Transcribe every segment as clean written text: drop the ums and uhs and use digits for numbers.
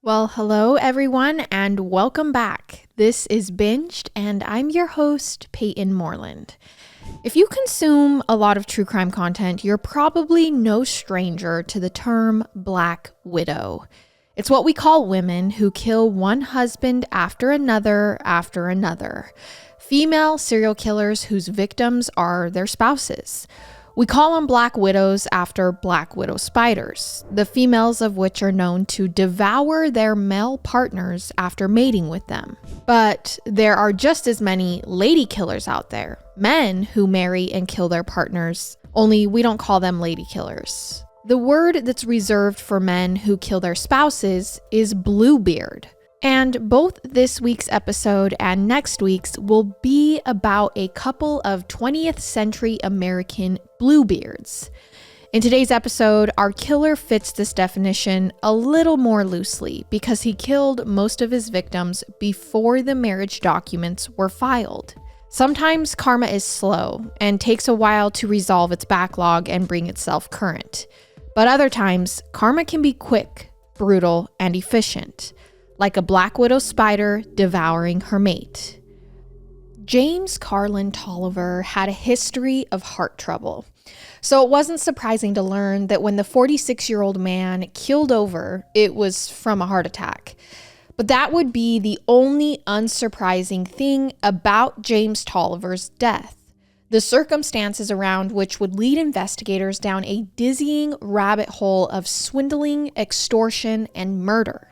Well, hello everyone, and welcome back. This is Binged, and I'm your host, Payton Moreland. If you consume a lot of true crime content, you're probably no stranger to the term Black Widow. It's what we call women who kill one husband after another. Female serial killers whose victims are their spouses. We call them Black Widows after Black Widow spiders, the females of which are known to devour their male partners after mating with them. But there are just as many lady killers out there, men who marry and kill their partners, only we don't call them lady killers. The word that's reserved for men who kill their spouses is Bluebeard. And both this week's episode and next week's will be about a couple of 20th century American Bluebeards. In today's episode, our killer fits this definition a little more loosely because he killed most of his victims before the marriage documents were filed. Sometimes karma is slow and takes a while to resolve its backlog and bring itself current. But other times, karma can be quick, brutal, and efficient, like a Black Widow spider devouring her mate. James Toliver had a history of heart trouble, so it wasn't surprising to learn that when the 46-year-old man keeled over, it was from a heart attack. But that would be the only unsurprising thing about James Toliver's death. The circumstances around which would lead investigators down a dizzying rabbit hole of swindling, extortion, and murder.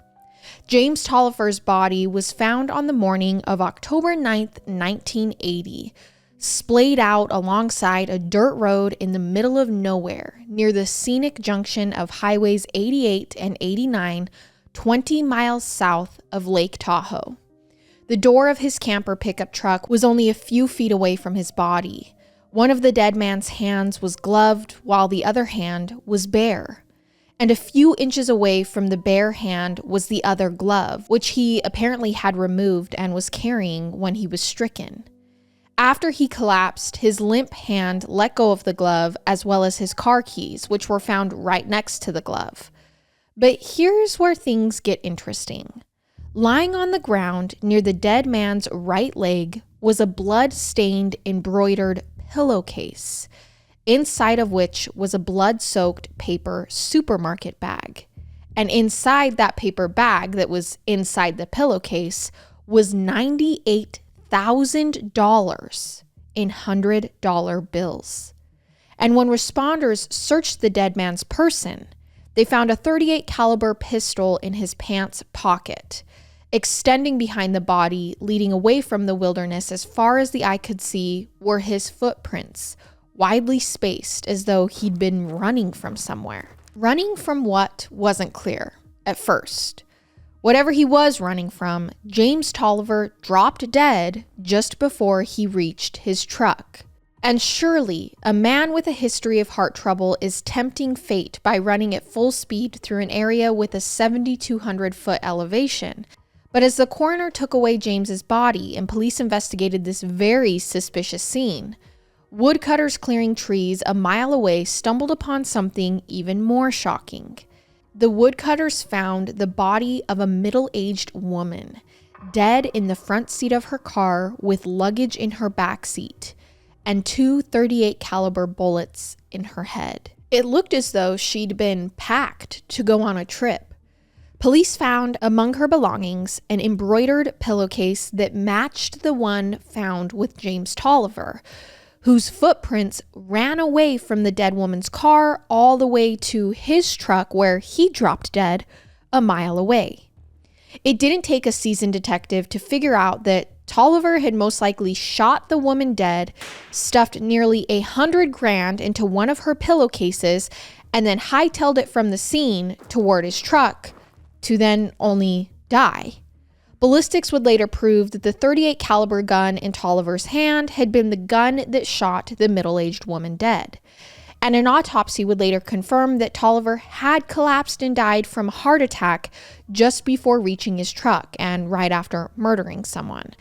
James Toliver's body was found on the morning of October 9th, 1980, splayed out alongside a dirt road in the middle of nowhere near the scenic junction of highways 88 and 89, 20 miles south of Lake Tahoe. The door of his camper pickup truck was only a few feet away from his body. One of the dead man's hands was gloved while the other hand was bare. And a few inches away from the bare hand was the other glove, which he apparently had removed and was carrying when he was stricken. After he collapsed, his limp hand let go of the glove as well as his car keys, which were found right next to the glove. But here's where things get interesting. Lying on the ground near the dead man's right leg was a blood-stained embroidered pillowcase, inside of which was a blood-soaked paper supermarket bag. And inside that paper bag that was inside the pillowcase was $98,000 in $100 bills. And when responders searched the dead man's person, they found a .38 caliber pistol in his pants pocket, extending behind the body, leading away from the wilderness as far as the eye could see were his footprints, widely spaced as though he'd been running from somewhere. Running from what wasn't clear at first. Whatever he was running from, James Toliver dropped dead just before he reached his truck. And surely, a man with a history of heart trouble is tempting fate by running at full speed through an area with a 7,200-foot elevation. But as the coroner took away James's body and police investigated this very suspicious scene, woodcutters clearing trees a mile away stumbled upon something even more shocking. The woodcutters found the body of a middle-aged woman, dead in the front seat of her car with luggage in her back seat, and two .38 caliber bullets in her head. It looked as though she'd been packed to go on a trip. Police found among her belongings an embroidered pillowcase that matched the one found with James Toliver, whose footprints ran away from the dead woman's car all the way to his truck where he dropped dead a mile away. It didn't take a seasoned detective to figure out that Toliver had most likely shot the woman dead, stuffed nearly $100,000 into one of her pillowcases, and then hightailed it from the scene toward his truck to then only die. Ballistics would later prove that the .38 caliber gun in Toliver's hand had been the gun that shot the middle-aged woman dead. And an autopsy would later confirm that Toliver had collapsed and died from a heart attack just before reaching his truck and right after murdering someone.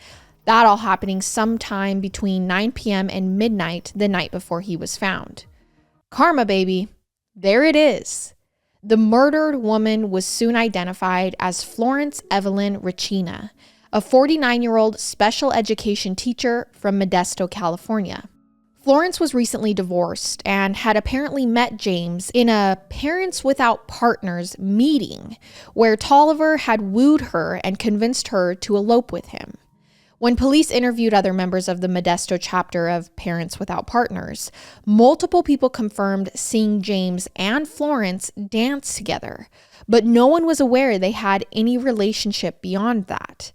That all happening sometime between 9 p.m. and midnight the night before he was found. Karma, baby. There it is. The murdered woman was soon identified as Florence Evelyn Ricina, a 49-year-old special education teacher from Modesto, California. Florence was recently divorced and had apparently met James in a Parents Without Partners meeting where Toliver had wooed her and convinced her to elope with him. When police interviewed other members of the Modesto chapter of Parents Without Partners, multiple people confirmed seeing James and Florence dance together, but no one was aware they had any relationship beyond that.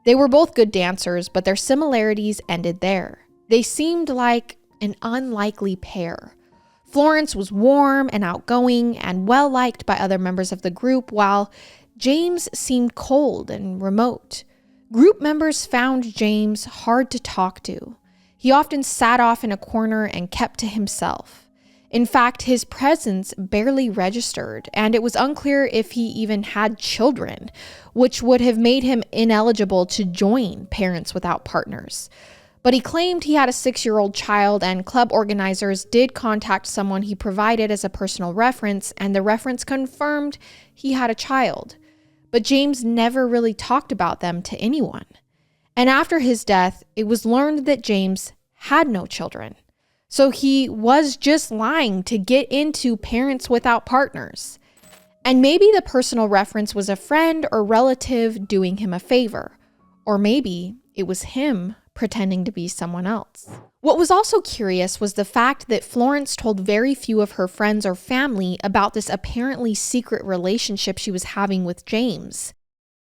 They were both good dancers, but their similarities ended there. They seemed like an unlikely pair. Florence was warm and outgoing and well-liked by other members of the group, while James seemed cold and remote. Group members found James hard to talk to. He often sat off in a corner and kept to himself. In fact, his presence barely registered, and it was unclear if he even had children, which would have made him ineligible to join Parents Without Partners. But he claimed he had a 6-year-old child, and club organizers did contact someone he provided as a personal reference, and the reference confirmed he had a child. But James never really talked about them to anyone. And after his death, it was learned that James had no children. So he was just lying to get into Parents Without Partners. And maybe the personal reference was a friend or relative doing him a favor. Or maybe it was him pretending to be someone else. What was also curious was the fact that Florence told very few of her friends or family about this apparently secret relationship she was having with James.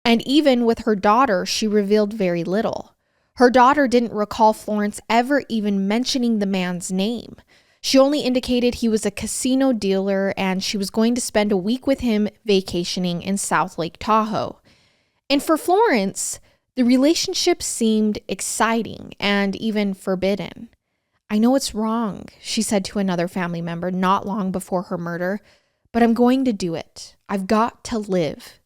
And even with her daughter, she revealed very little. Her daughter didn't recall Florence ever even mentioning the man's name. She only indicated he was a casino dealer and she was going to spend a week with him vacationing in South Lake Tahoe. And for Florence, the relationship seemed exciting and even forbidden. "I know it's wrong," she said to another family member not long before her murder, "but I'm going to do it. I've got to live."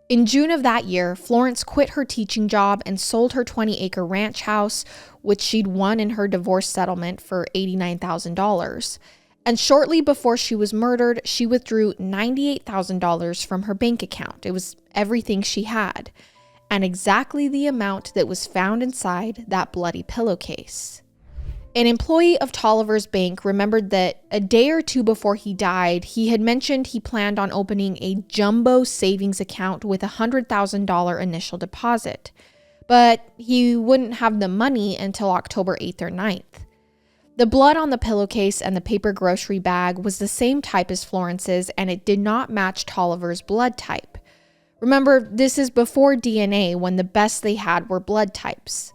In June of that year, Florence quit her teaching job and sold her 20-acre ranch house, which she'd won in her divorce settlement, for $89,000. And shortly before she was murdered, she withdrew $98,000 from her bank account. It was everything she had, and exactly the amount that was found inside that bloody pillowcase. An employee of Toliver's bank remembered that a day or two before he died, he had mentioned he planned on opening a jumbo savings account with a $100,000 initial deposit, but he wouldn't have the money until October 8th or 9th. The blood on the pillowcase and the paper grocery bag was the same type as Florence's, and it did not match Toliver's blood type. Remember, this is before DNA, when the best they had were blood types.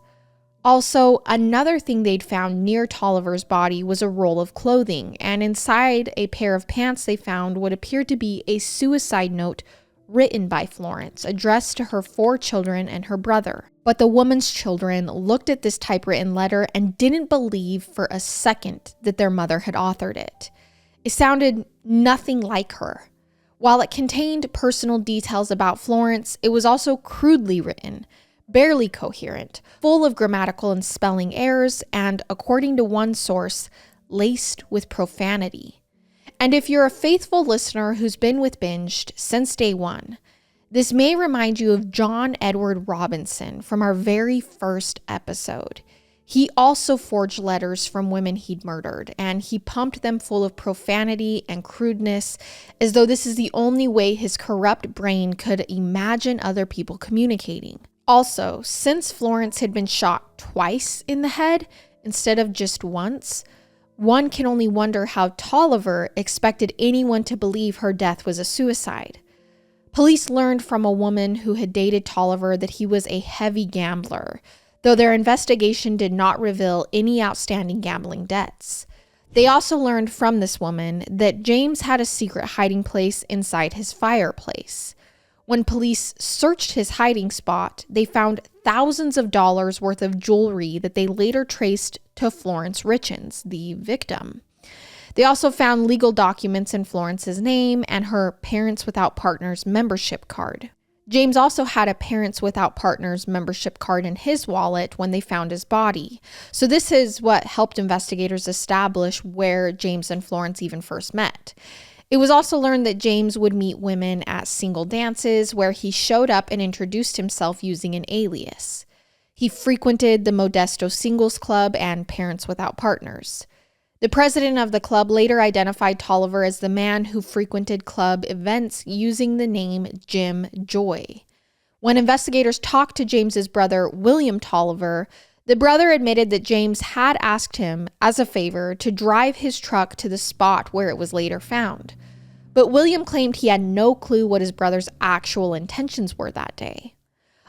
Also, another thing they'd found near Toliver's body was a roll of clothing, and inside a pair of pants they found what appeared to be a suicide note written by Florence, addressed to her 4 children and her brother. But the woman's children looked at this typewritten letter and didn't believe for a second that their mother had authored it. It sounded nothing like her. While it contained personal details about Florence, it was also crudely written, barely coherent, full of grammatical and spelling errors, and, according to one source, laced with profanity. And if you're a faithful listener who's been with Binged since day one, this may remind you of John Edward Robinson from our very first episode. He also forged letters from women he'd murdered, and he pumped them full of profanity and crudeness, as though this is the only way his corrupt brain could imagine other people communicating. Also, since Florence had been shot twice in the head instead of just once, one can only wonder how Toliver expected anyone to believe her death was a suicide. Police learned from a woman who had dated Toliver that he was a heavy gambler, though their investigation did not reveal any outstanding gambling debts. They also learned from this woman that James had a secret hiding place inside his fireplace. When police searched his hiding spot, they found thousands of dollars worth of jewelry that they later traced to Florence Richins, the victim. They also found legal documents in Florence's name and her Parents Without Partners membership card. James also had a Parents Without Partners membership card in his wallet when they found his body. So this is what helped investigators establish where James and Florence even first met. It was also learned that James would meet women at single dances where he showed up and introduced himself using an alias. He frequented the Modesto Singles Club and Parents Without Partners. The president of the club later identified Toliver as the man who frequented club events using the name Jim Joy. When investigators talked to James's brother, William Toliver, the brother admitted that James had asked him, as a favor, to drive his truck to the spot where it was later found. But William claimed he had no clue what his brother's actual intentions were that day.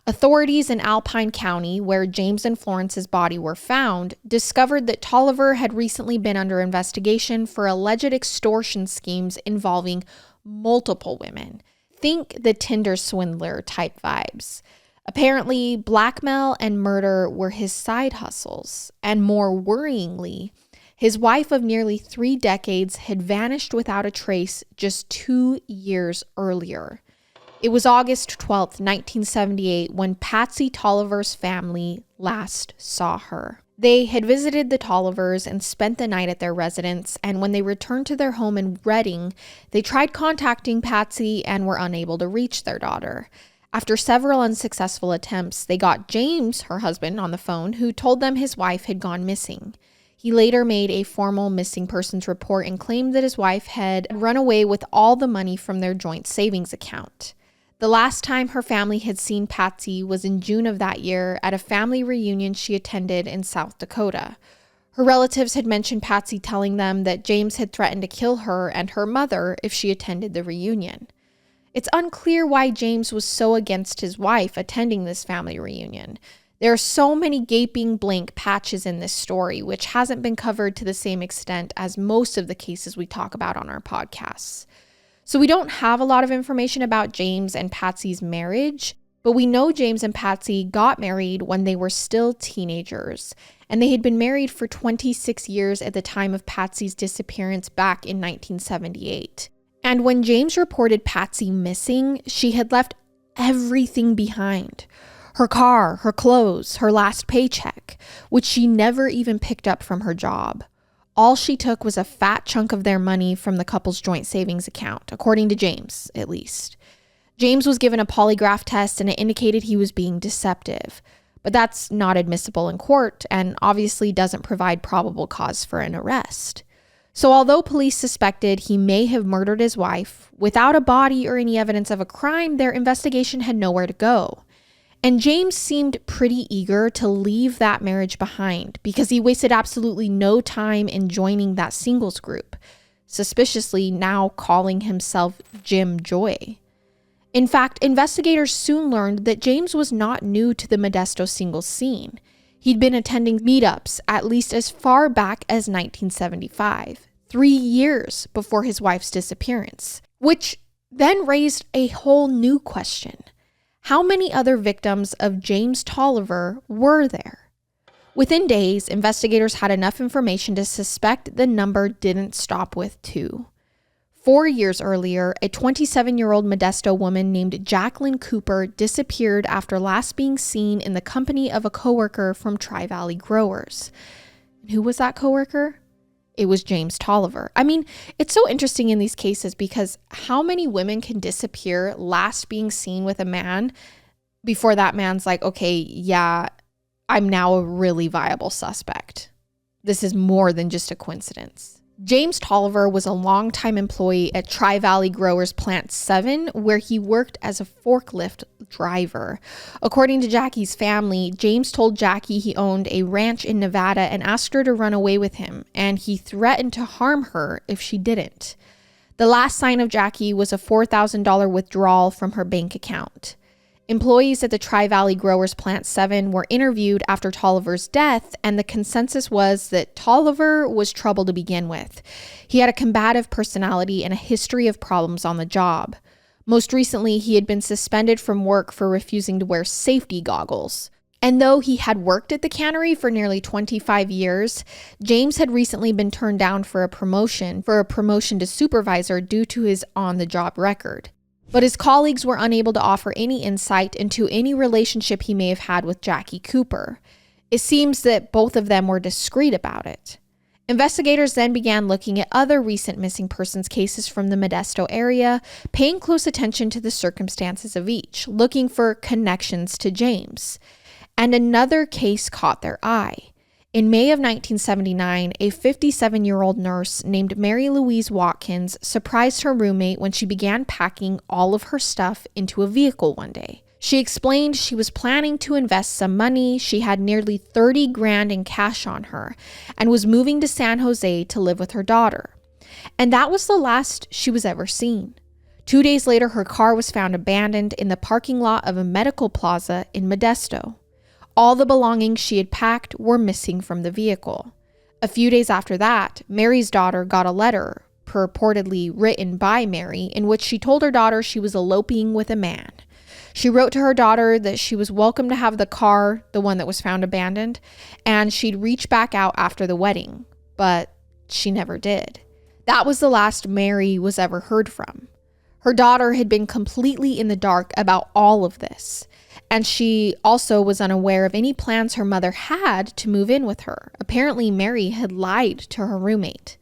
Authorities in Alpine County, where James and Florence's body were found, discovered that Toliver had recently been under investigation for alleged extortion schemes involving multiple women. Think the Tinder swindler type vibes. Apparently, blackmail and murder were his side hustles, and more worryingly, his wife of nearly 3 decades had vanished without a trace just 2 years earlier. It was August 12th, 1978, when Patsy Toliver's family last saw her. They had visited the Tolivers and spent the night at their residence, and when they returned to their home in Redding, they tried contacting Patsy and were unable to reach their daughter. After several unsuccessful attempts, they got James, her husband, on the phone, who told them his wife had gone missing. He later made a formal missing persons report and claimed that his wife had run away with all the money from their joint savings account. The last time her family had seen Patsy was in June of that year at a family reunion she attended in South Dakota. Her relatives had mentioned Patsy telling them that James had threatened to kill her and her mother if she attended the reunion. It's unclear why James was so against his wife attending this family reunion. There are so many gaping blank patches in this story, which hasn't been covered to the same extent as most of the cases we talk about on our podcasts. So we don't have a lot of information about James and Patsy's marriage, but we know James and Patsy got married when they were still teenagers, and they had been married for 26 years at the time of Patsy's disappearance back in 1978. And when James reported Patsy missing, she had left everything behind. Her car, her clothes, her last paycheck, which she never even picked up from her job. All she took was a fat chunk of their money from the couple's joint savings account, according to James, at least. James was given a polygraph test and it indicated he was being deceptive, but that's not admissible in court and obviously doesn't provide probable cause for an arrest. So although police suspected he may have murdered his wife, without a body or any evidence of a crime, their investigation had nowhere to go. And James seemed pretty eager to leave that marriage behind because he wasted absolutely no time in joining that singles group, suspiciously now calling himself Jim Joy. In fact, investigators soon learned that James was not new to the Modesto singles scene. He'd been attending meetups at least as far back as 1975, 3 years before his wife's disappearance, which then raised a whole new question. How many other victims of James Toliver were there? Within days, investigators had enough information to suspect the number didn't stop with 2. 4 years earlier, a 27-year-old Modesto woman named Jacqueline Cooper disappeared after last being seen in the company of a coworker from Tri-Valley Growers. And who was that coworker? It was James Toliver. I mean, it's so interesting in these cases because how many women can disappear last being seen with a man before that man's like, okay, yeah, I'm now a really viable suspect. This is more than just a coincidence. James Toliver was a longtime employee at Tri-Valley Growers Plant 7, where he worked as a forklift driver. According to Jackie's family, James told Jackie he owned a ranch in Nevada and asked her to run away with him, and he threatened to harm her if she didn't. The last sign of Jackie was a $4,000 withdrawal from her bank account. Employees at the Tri-Valley Growers Plant 7 were interviewed after Toliver's death, and the consensus was that Toliver was trouble to begin with. He had a combative personality and a history of problems on the job. Most recently, he had been suspended from work for refusing to wear safety goggles. And though he had worked at the cannery for nearly 25 years, James had recently been turned down for a promotion to supervisor due to his on-the-job record. But his colleagues were unable to offer any insight into any relationship he may have had with Jackie Cooper. It seems that both of them were discreet about it. Investigators then began looking at other recent missing persons cases from the Modesto area, paying close attention to the circumstances of each, looking for connections to James. And another case caught their eye. In May of 1979, a 57-year-old nurse named Mary Louise Watkins surprised her roommate when she began packing all of her stuff into a vehicle one day. She explained she was planning to invest some money. She had nearly 30 grand in cash on her and was moving to San Jose to live with her daughter. And that was the last she was ever seen. 2 days later, her car was found abandoned in the parking lot of a medical plaza in Modesto. All the belongings she had packed were missing from the vehicle. A few days after that, Mary's daughter got a letter, purportedly written by Mary, in which she told her daughter she was eloping with a man. She wrote to her daughter that she was welcome to have the car, the one that was found abandoned, and she'd reach back out after the wedding, but she never did. That was the last Mary was ever heard from. Her daughter had been completely in the dark about all of this, and she also was unaware of any plans her mother had to move in with her. Apparently, Mary had lied to her roommate.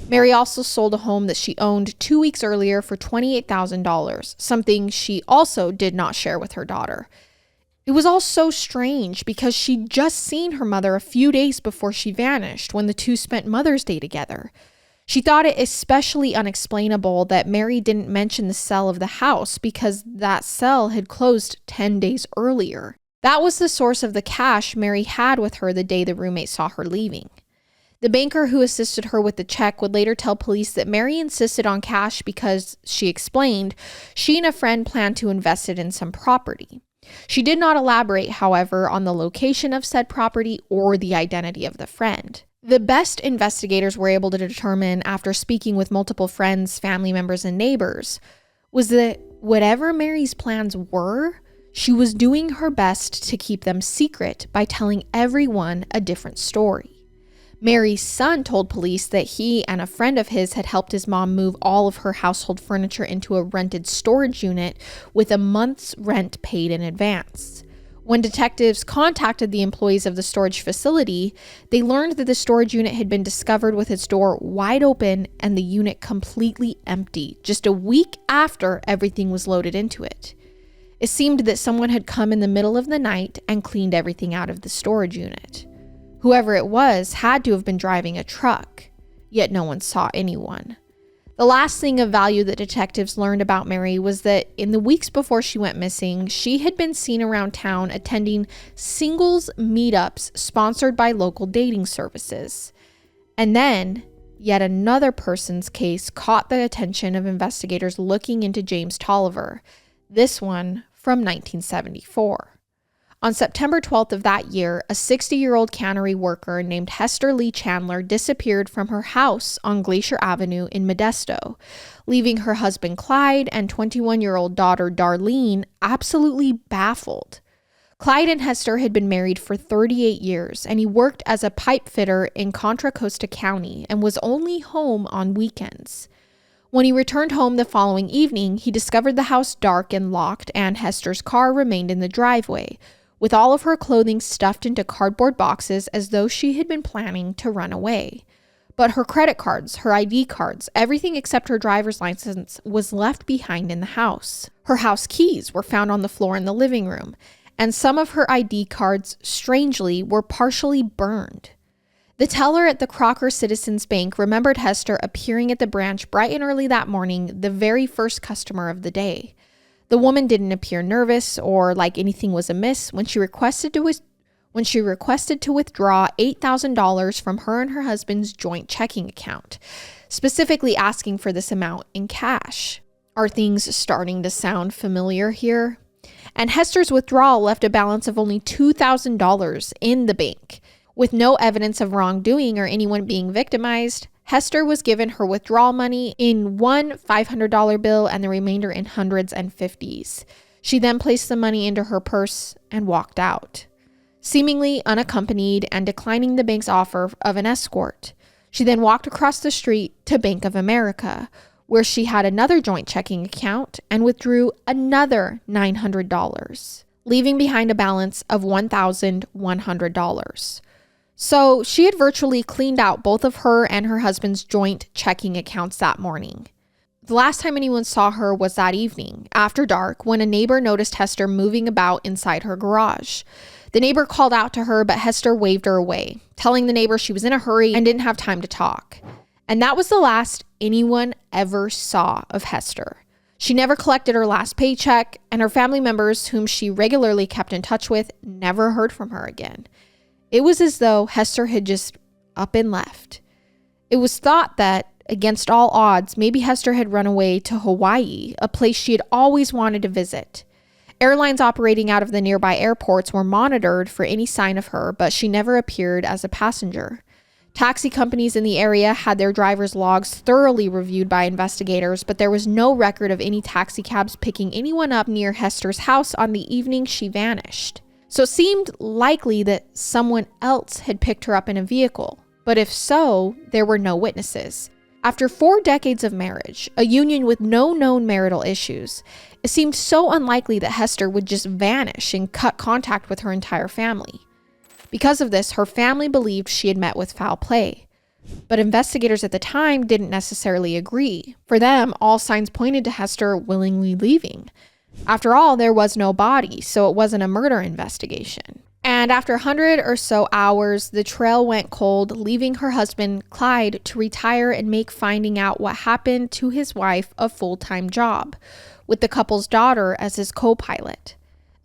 Mary also sold a home that she owned 2 weeks earlier for $28,000, something she also did not share with her daughter. It was all so strange because she'd just seen her mother a few days before she vanished when the two spent Mother's Day together. She thought it especially unexplainable that Mary didn't mention the sale of the house because that sale had closed 10 days earlier. That was the source of the cash Mary had with her the day the roommate saw her leaving. The banker who assisted her with the check would later tell police that Mary insisted on cash because, she explained, she and a friend planned to invest it in some property. She did not elaborate, however, on the location of said property or the identity of the friend. The best investigators were able to determine, after speaking with multiple friends, family members, and neighbors, was that whatever Mary's plans were, she was doing her best to keep them secret by telling everyone a different story. Mary's son told police that he and a friend of his had helped his mom move all of her household furniture into a rented storage unit with a month's rent paid in advance. When detectives contacted the employees of the storage facility, they learned that the storage unit had been discovered with its door wide open and the unit completely empty, just a week after everything was loaded into it. It seemed that someone had come in the middle of the night and cleaned everything out of the storage unit. Whoever it was had to have been driving a truck, yet no one saw anyone. The last thing of value that detectives learned about Mary was that in the weeks before she went missing, she had been seen around town attending singles meetups sponsored by local dating services. And then, yet another person's case caught the attention of investigators looking into James Toliver, this one from 1974. On September 12th of that year, a 60-year-old cannery worker named Hester Lee Chandler disappeared from her house on Glacier Avenue in Modesto, leaving her husband Clyde and 21-year-old daughter Darlene absolutely baffled. Clyde and Hester had been married for 38 years, and he worked as a pipe fitter in Contra Costa County and was only home on weekends. When he returned home the following evening, he discovered the house dark and locked, and Hester's car remained in the driveway, with all of her clothing stuffed into cardboard boxes as though she had been planning to run away. But her credit cards, her ID cards, everything except her driver's license was left behind in the house. Her house keys were found on the floor in the living room, and some of her ID cards, strangely, were partially burned. The teller at the Crocker Citizens Bank remembered Hester appearing at the branch bright and early that morning, the very first customer of the day. The woman didn't appear nervous or like anything was amiss when she requested to withdraw $8,000 from her and her husband's joint checking account, specifically asking for this amount in cash. Are things starting to sound familiar here? And Hester's withdrawal left a balance of only $2,000 in the bank. With no evidence of wrongdoing or anyone being victimized, Hester was given her withdrawal money in one $500 bill and the remainder in hundreds and fifties. She then placed the money into her purse and walked out, seemingly unaccompanied and declining the bank's offer of an escort. She then walked across the street to Bank of America, where she had another joint checking account and withdrew another $900, leaving behind a balance of $1,100. So she had virtually cleaned out both of her and her husband's joint checking accounts that morning. The last time anyone saw her was that evening, after dark, when a neighbor noticed Hester moving about inside her garage. The neighbor called out to her, but Hester waved her away, telling the neighbor she was in a hurry and didn't have time to talk. And that was the last anyone ever saw of Hester. She never collected her last paycheck, and her family members, whom she regularly kept in touch with, never heard from her again. It was as though Hester had just up and left. It was thought that, against all odds, maybe Hester had run away to Hawaii, a place she had always wanted to visit. Airlines operating out of the nearby airports were monitored for any sign of her, but she never appeared as a passenger. Taxi companies in the area had their drivers' logs thoroughly reviewed by investigators, but there was no record of any taxi cabs picking anyone up near Hester's house on the evening she vanished. So it seemed likely that someone else had picked her up in a vehicle, but if so, there were no witnesses. After 4 decades of marriage, a union with no known marital issues, it seemed so unlikely that Hester would just vanish and cut contact with her entire family. Because of this, her family believed she had met with foul play. But investigators at the time didn't necessarily agree. For them, all signs pointed to Hester willingly leaving. After all, there was no body, so it wasn't a murder investigation. And after 100 or so hours, the trail went cold, leaving her husband, Clyde, to retire and make finding out what happened to his wife a full-time job, with the couple's daughter as his co-pilot.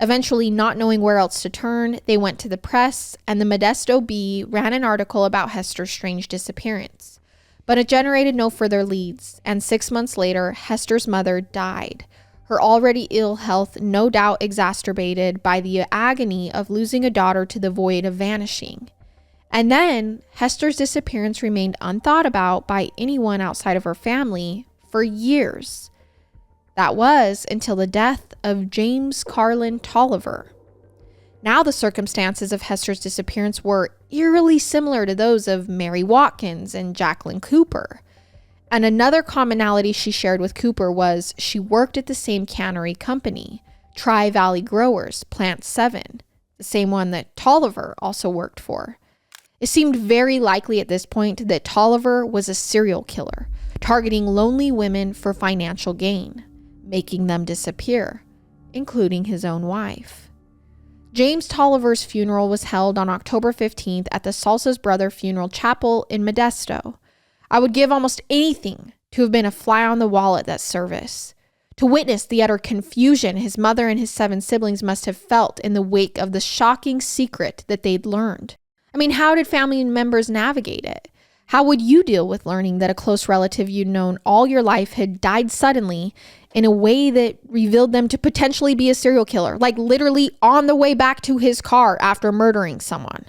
Eventually, not knowing where else to turn, they went to the press, and the Modesto Bee ran an article about Hester's strange disappearance. But it generated no further leads, and 6 months later, Hester's mother died. Her already ill health no doubt exacerbated by the agony of losing a daughter to the void of vanishing. And then, Hester's disappearance remained unthought about by anyone outside of her family for years. That was until the death of James Carlin Toliver. Now the circumstances of Hester's disappearance were eerily similar to those of Mary Watkins and Jacqueline Cooper. And another commonality she shared with Cooper was she worked at the same cannery company, Tri-Valley Growers, Plant 7, the same one that Toliver also worked for. It seemed very likely at this point that Toliver was a serial killer, targeting lonely women for financial gain, making them disappear, including his own wife. James Toliver's funeral was held on October 15th at the Salsa's Brother Funeral Chapel in Modesto. I would give almost anything to have been a fly on the wall at that service, to witness the utter confusion his mother and his 7 siblings must have felt in the wake of the shocking secret that they'd learned. I mean, how did family members navigate it? How would you deal with learning that a close relative you'd known all your life had died suddenly in a way that revealed them to potentially be a serial killer, like literally on the way back to his car after murdering someone?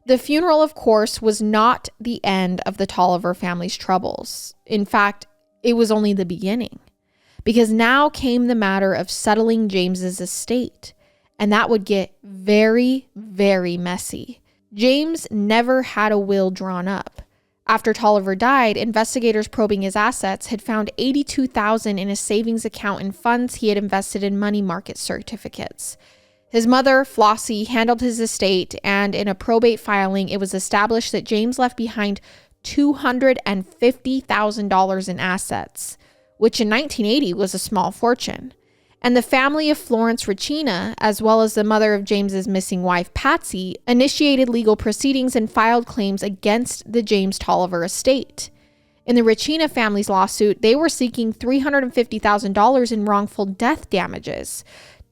The funeral, of course, was not the end of the Toliver family's troubles. In fact, it was only the beginning, because now came the matter of settling James's estate, and that would get very, very messy. James never had a will drawn up. After Toliver died, investigators probing his assets had found $82,000 in a savings account and funds he had invested in money market certificates. His mother, Flossie, handled his estate, and in a probate filing, it was established that James left behind $250,000 in assets, which in 1980 was a small fortune. And the family of Florence Regina, as well as the mother of James's missing wife, Patsy, initiated legal proceedings and filed claims against the James Toliver estate. In the Regina family's lawsuit, they were seeking $350,000 in wrongful death damages.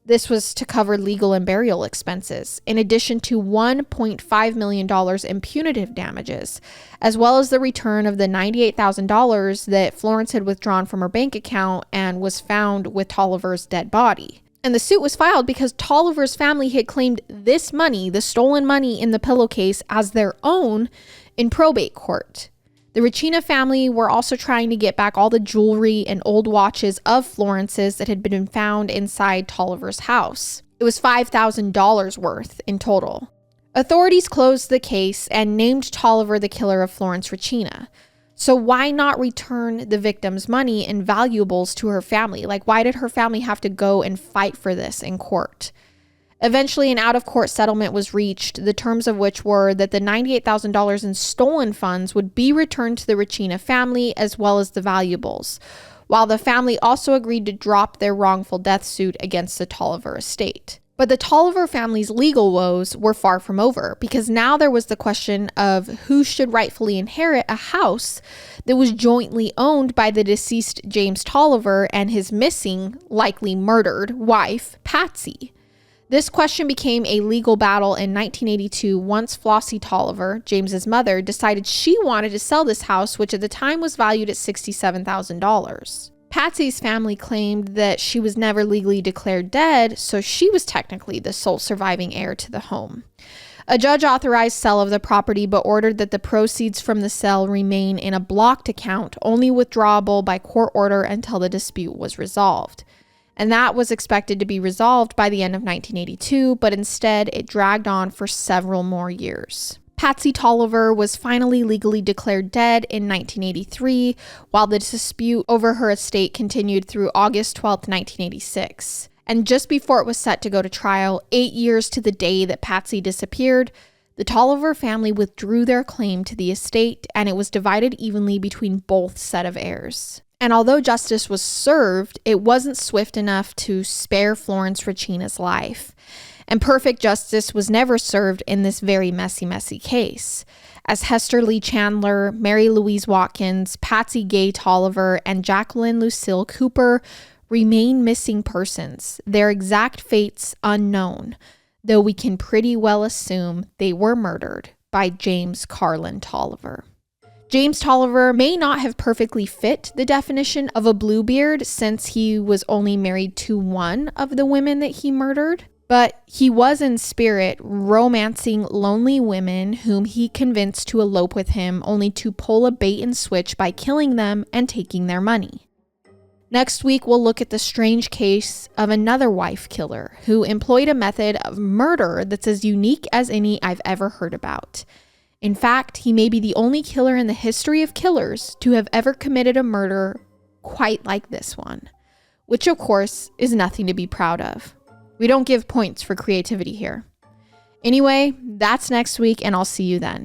This was to cover legal and burial expenses, in addition to $1.5 million in punitive damages, as well as the return of the $98,000 that Florence had withdrawn from her bank account and was found with Toliver's dead body. And the suit was filed because Toliver's family had claimed this money, the stolen money in the pillowcase, as their own in probate court. The Regina family were also trying to get back all the jewelry and old watches of Florence's that had been found inside Toliver's house. It was $5,000 worth in total. Authorities closed the case and named Toliver the killer of Florence Regina. So why not return the victim's money and valuables to her family? Like, why did her family have to go and fight for this in court? Eventually, an out-of-court settlement was reached, the terms of which were that the $98,000 in stolen funds would be returned to the Racina family as well as the valuables, while the family also agreed to drop their wrongful death suit against the Toliver estate. But the Toliver family's legal woes were far from over, because now there was the question of who should rightfully inherit a house that was jointly owned by the deceased James Toliver and his missing, likely murdered, wife, Patsy. This question became a legal battle in 1982 once Flossie Toliver, James's mother, decided she wanted to sell this house, which at the time was valued at $67,000. Patsy's family claimed that she was never legally declared dead, so she was technically the sole surviving heir to the home. A judge authorized sale of the property but ordered that the proceeds from the sale remain in a blocked account, only withdrawable by court order until the dispute was resolved. And that was expected to be resolved by the end of 1982, but instead it dragged on for several more years. Patsy Toliver was finally legally declared dead in 1983, while the dispute over her estate continued through August 12, 1986. And just before it was set to go to trial, 8 years to the day that Patsy disappeared, the Toliver family withdrew their claim to the estate, and it was divided evenly between both set of heirs. And although justice was served, it wasn't swift enough to spare Florence Racina's life. And perfect justice was never served in this very messy case, as Hester Lee Chandler, Mary Louise Watkins, Patsy Gay Toliver, and Jacqueline Lucille Cooper remain missing persons, their exact fates unknown, though we can pretty well assume they were murdered by James Carlin Toliver. James Toliver may not have perfectly fit the definition of a Bluebeard, since he was only married to one of the women that he murdered, but he was in spirit romancing lonely women whom he convinced to elope with him, only to pull a bait and switch by killing them and taking their money. Next week, we'll look at the strange case of another wife killer who employed a method of murder that's as unique as any I've ever heard about. In fact, he may be the only killer in the history of killers to have ever committed a murder quite like this one, which of course is nothing to be proud of. We don't give points for creativity here. Anyway, that's next week, and I'll see you then.